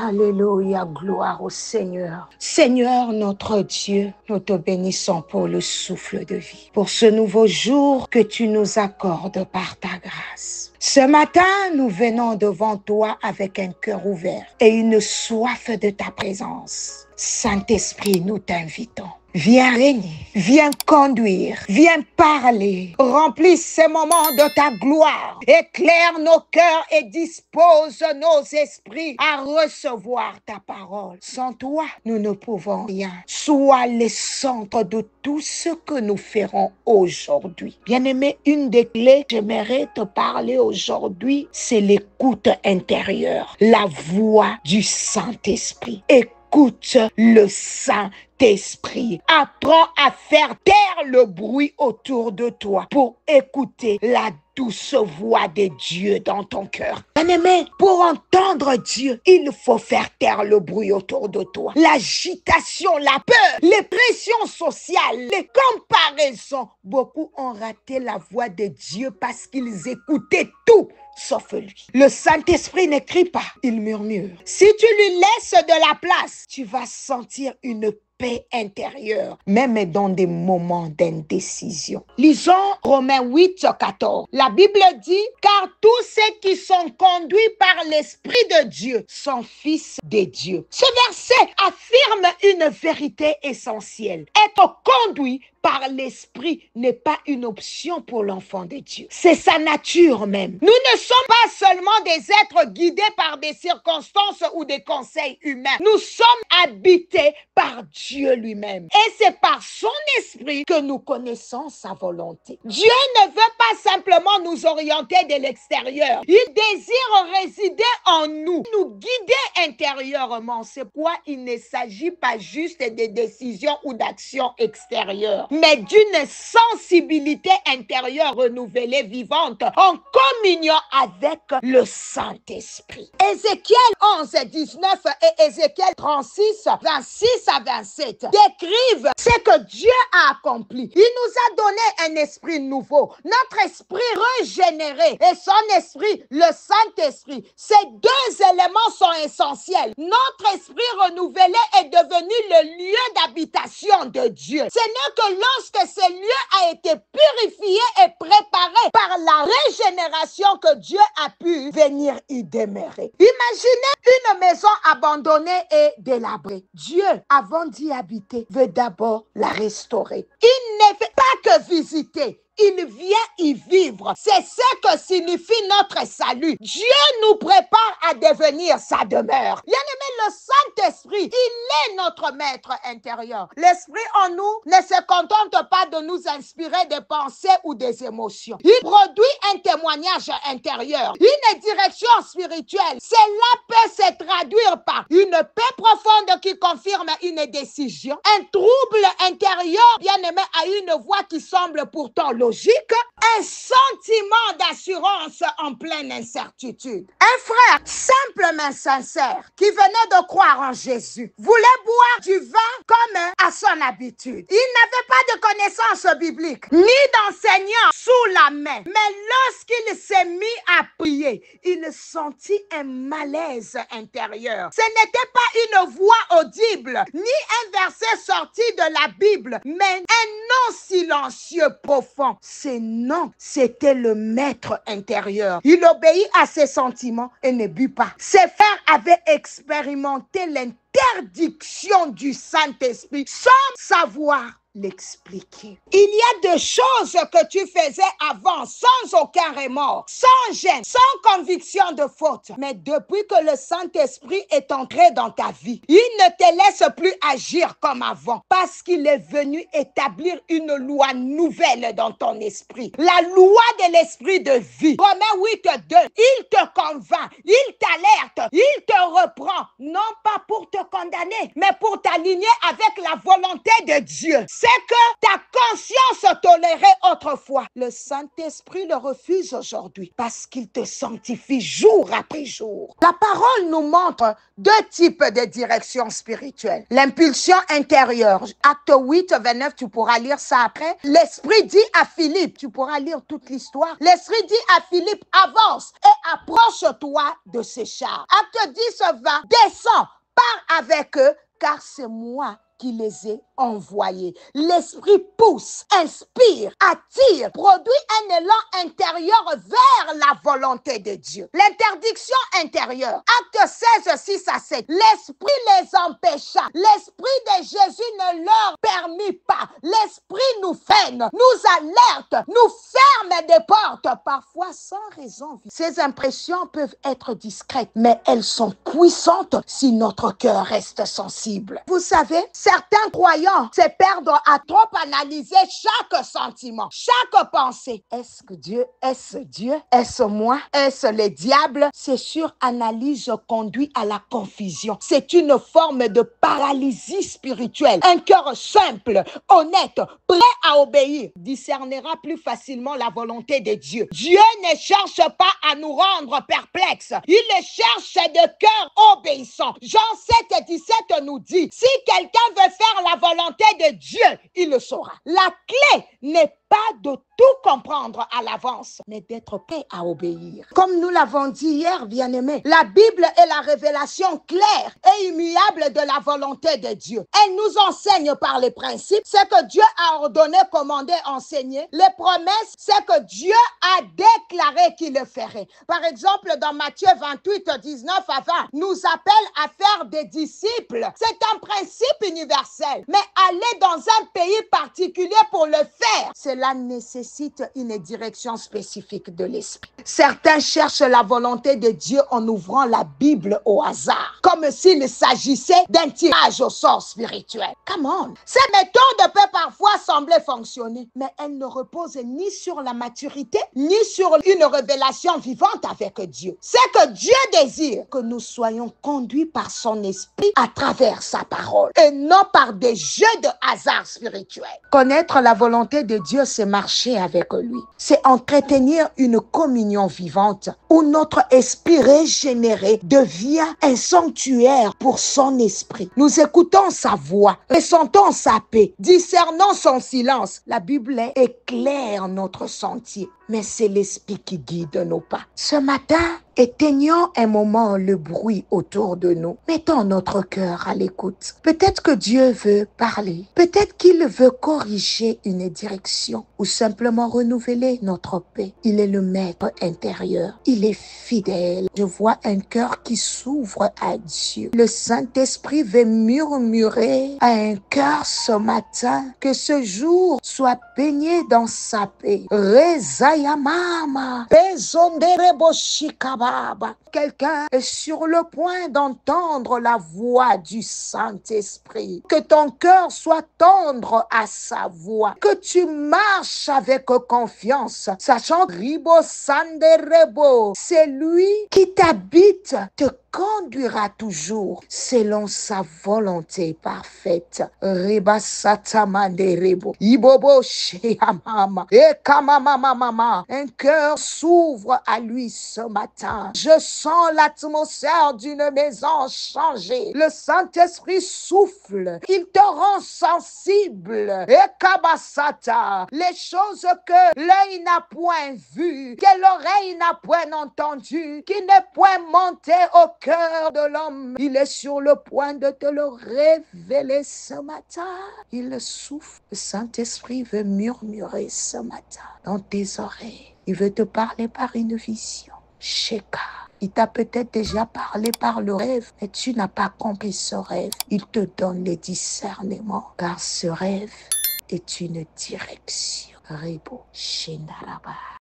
Alléluia, gloire au Seigneur. Seigneur notre Dieu, nous te bénissons pour le souffle de vie, pour ce nouveau jour que tu nous accordes par ta grâce. Ce matin, nous venons devant toi avec un cœur ouvert et une soif de ta présence. Saint-Esprit, nous t'invitons. Viens régner, viens conduire, viens parler. Remplis ces moments de ta gloire. Éclaire nos cœurs et dispose nos esprits à recevoir ta parole. Sans toi, nous ne pouvons rien. Sois le centre de tout ce que nous ferons aujourd'hui. Bien-aimé, une des clés que j'aimerais te parler aujourd'hui, c'est l'écoute intérieure, la voix du Saint-Esprit. Écoute le Saint-Esprit. Apprends à faire taire le bruit autour de toi pour écouter la douce voix de Dieu dans ton cœur. Bien-aimé, pour entendre Dieu, il faut faire taire le bruit autour de toi. L'agitation, la peur, les pressions sociales, les comparaisons. Beaucoup ont raté la voix de Dieu parce qu'ils écoutaient tout sauf lui. Le Saint-Esprit ne crie pas, il murmure. Si tu lui laisses de la place, tu vas sentir une paix intérieure, même dans des moments d'indécision. Lisons Romains 8, 14. La Bible dit, car tous ceux qui sont conduits par l'Esprit de Dieu sont fils de Dieu. Ce verset affirme une vérité essentielle. Être conduit par l'Esprit n'est pas une option pour l'enfant de Dieu. C'est sa nature même. Nous ne sommes pas seulement des êtres guidés par des circonstances ou des conseils humains. Nous sommes habités par Dieu lui-même. Et c'est par son esprit que nous connaissons sa volonté. Dieu ne veut pas simplement nous orienter de l'extérieur. Il désire résider en nous, nous guider intérieurement. C'est pourquoi il ne s'agit pas juste de décisions ou d'actions extérieures, mais d'une sensibilité intérieure renouvelée, vivante, en communion avec le Saint-Esprit. Ézéchiel 11, 19 et Ézéchiel 36, 26 à 27 décrivent ce que Dieu a accompli. Il nous a donné un esprit nouveau, notre esprit régénéré et son esprit, le Saint-Esprit. Ces deux éléments sont essentiels. Notre esprit renouvelé est devenu le lieu d'habitation de Dieu. Ce n'est que lorsque ce lieu a été purifié et préparé par la régénération que Dieu a pu venir y demeurer. Imaginez une maison abandonnée et délabrée. Dieu, avant d'y habiter, veut d'abord la restaurer. Il ne fait pas que visiter. Il vient y vivre. C'est ce que signifie notre salut. Dieu nous prépare à devenir sa demeure. Bien-aimé, le Saint-Esprit, il est notre maître intérieur. L'Esprit en nous ne se contente pas de nous inspirer des pensées ou des émotions. Il produit un témoignage intérieur, une direction spirituelle. Cela peut se traduire par une paix profonde qui confirme une décision, un trouble intérieur, bien-aimé, à une voix qui semble pourtant logique, un sentiment d'assurance en pleine incertitude. Un frère simplement sincère qui venait de croire en Jésus voulait boire du vin comme à son habitude. Il n'avait pas de connaissances bibliques ni d'enseignants sous la main. Mais lorsqu'il s'est mis à prier, il sentit un malaise intérieur. Ce n'était pas une voix audible ni un verset sorti de la Bible, mais un non silencieux profond. Ce non, c'était le maître intérieur. Il obéit à ses sentiments et ne but pas. Ses frères avaient expérimenté l'interdiction du Saint-Esprit sans savoir l'expliquer. Il y a des choses que tu faisais avant sans aucun remords, sans gêne, sans conviction de faute. Mais depuis que le Saint-Esprit est entré dans ta vie, il ne te laisse plus agir comme avant parce qu'il est venu établir une loi nouvelle dans ton esprit. La loi de l'esprit de vie. Romains 8, 2. Il te convainc, il t'alerte, il te reprend, non pas pour te te condamner, mais pour t'aligner avec la volonté de Dieu. C'est que ta conscience tolérait autrefois. Le Saint-Esprit le refuse aujourd'hui parce qu'il te sanctifie jour après jour. La parole nous montre deux types de directions spirituelles. L'impulsion intérieure. Acte 8, 29, tu pourras lire ça après. L'Esprit dit à Philippe, tu pourras lire toute l'histoire. L'Esprit dit à Philippe, avance et approche-toi de ces chars. Acte 10, 20, descends, pars avec eux, car c'est moi qui les ai envoyés. L'Esprit pousse, inspire, attire, produit un élan intérieur vers la volonté de Dieu. L'interdiction intérieure, acte 16, 6 à 7. L'Esprit les empêcha. L'Esprit de Jésus ne leur permit pas. L'Esprit nous freine, nous alerte, nous ferme des portes, parfois sans raison. Ces impressions peuvent être discrètes, mais elles sont puissantes si notre cœur reste sensible. Vous savez, certains croyants se perdent à trop analyser chaque sentiment, chaque pensée. Est-ce que Dieu? Est-ce Dieu? Est-ce moi? Est-ce le diable? Ces suranalyses conduit à la confusion. C'est une forme de paralysie spirituelle. Un cœur simple, honnête, prêt à obéir, discernera plus facilement la volonté de Dieu. Dieu ne cherche pas à nous rendre perplexes. Il cherche de cœur obéissant. Jean 7, 17 nous dit, si quelqu'un veut faire la volonté de Dieu, il le saura. La clé n'est pas de tout comprendre à l'avance, mais d'être prêt à obéir. Comme nous l'avons dit hier, bien-aimés, la Bible est la révélation claire et immuable de la volonté de Dieu. Elle nous enseigne par les principes, ce que Dieu a ordonné, commandé, enseigné. Les promesses, c'est que Dieu a déclaré qu'il le ferait. Par exemple, dans Matthieu 28, 19 à 20, nous appelle à faire des disciples. C'est un principe universel, mais aller dans un pays particulier pour le faire, cela nécessite une direction spécifique de l'esprit. Certains cherchent la volonté de Dieu en ouvrant la Bible au hasard, comme s'il s'agissait d'un tirage au sort spirituel. Come on! Cette méthode peut parfois sembler fonctionner, mais elle ne repose ni sur la maturité, ni sur une révélation vivante avec Dieu. C'est que Dieu désire que nous soyons conduits par son esprit à travers sa parole, et non par des jeux de hasard spirituel. Connaître la volonté de Dieu, c'est marcher avec lui. C'est entretenir une communion vivante où notre esprit régénéré devient un sanctuaire pour son esprit. Nous écoutons sa voix, ressentons sa paix, discernons son silence. La Bible éclaire notre sentier, mais c'est l'esprit qui guide nos pas. Ce matin, éteignons un moment le bruit autour de nous. Mettons notre cœur à l'écoute. Peut-être que Dieu veut parler. Peut-être qu'il veut corriger une direction ou simplement renouveler notre paix. Il est le maître intérieur. Il est fidèle. Je vois un cœur qui s'ouvre à Dieu. Le Saint-Esprit veut murmurer à un cœur ce matin que ce jour soit baigné dans sa paix. Rezayamama, bezonderebo shikababa. Quelqu'un est sur le point d'entendre la voix du Saint-Esprit. Que ton cœur soit tendre à sa voix. Que tu marches avec confiance, sachant que Ribo Sanderebo, c'est lui qui t'habite, te conduira toujours selon sa volonté parfaite. Reba Satamanderebo, Ibobo Sheamama, Ekamamamama. Un cœur s'ouvre à lui ce matin. Je sens l'atmosphère d'une maison changée. Le Saint-Esprit souffle. Il te rend sensible. Ekabasata. Les choses que l'œil n'a point vues, que l'oreille n'a point entendues, qui n'est point monté au cœur de l'homme. Il est sur le point de te le révéler ce matin. Il souffle. Le Saint-Esprit veut murmurer ce matin dans tes oreilles. Il veut te parler par une vision. Sheka. Il t'a peut-être déjà parlé par le rêve, mais tu n'as pas compris ce rêve. Il te donne les discernements, car ce rêve est une direction. Rebo Shindaraba.